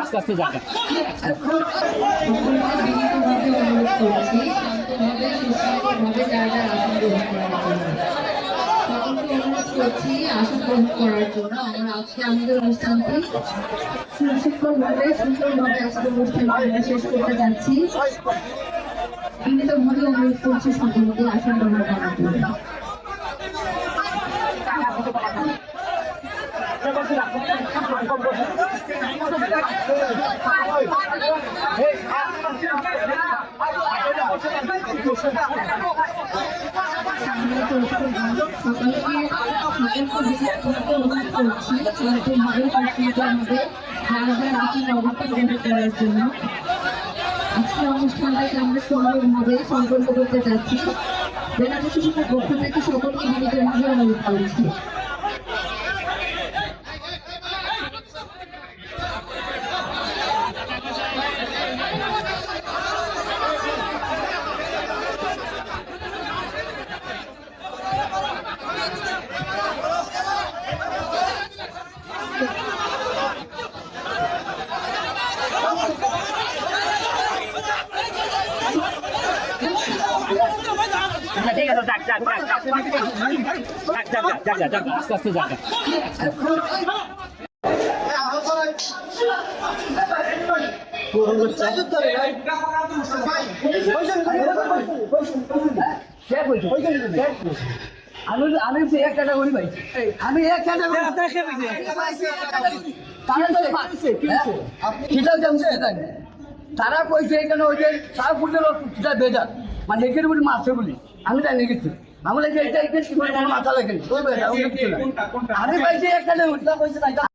আস্তে আস্তে যাবে। আসন গ্রহণ করার জন্য আমরা আজকে আমাদের অনুষ্ঠানটি সুশৃঙ্খলভাবে সুন্দরভাবে আজকে অনুষ্ঠানটি শেষ করতে যাচ্ছি। বিনীতভাবে অনুরোধ করছি সকলকে আসন গ্রহণ করার জন্য। আজকে অনুষ্ঠানটাকে আমরা সুন্দরভাবে সম্পন্ন করতে যাচ্ছি। জেলা প্রশাসনের পক্ষ থেকে সকলকে বিনীতভাবে অনুরোধ করছি। ঠিক আছে, যাক আস্তে আস্তে যাবে। আমি এক ক্যাটাগরি ভাই, আমি এক ক্যাটাগরি তারা কইছে এখানে ওই যে সারা ফুটের বেজার মানে এখানে বলি মারছে বলি আমি জানি কিছু আমি লাগে এটা কি মাথা লাগে আমি পাইছি এক ক্যাটাগরি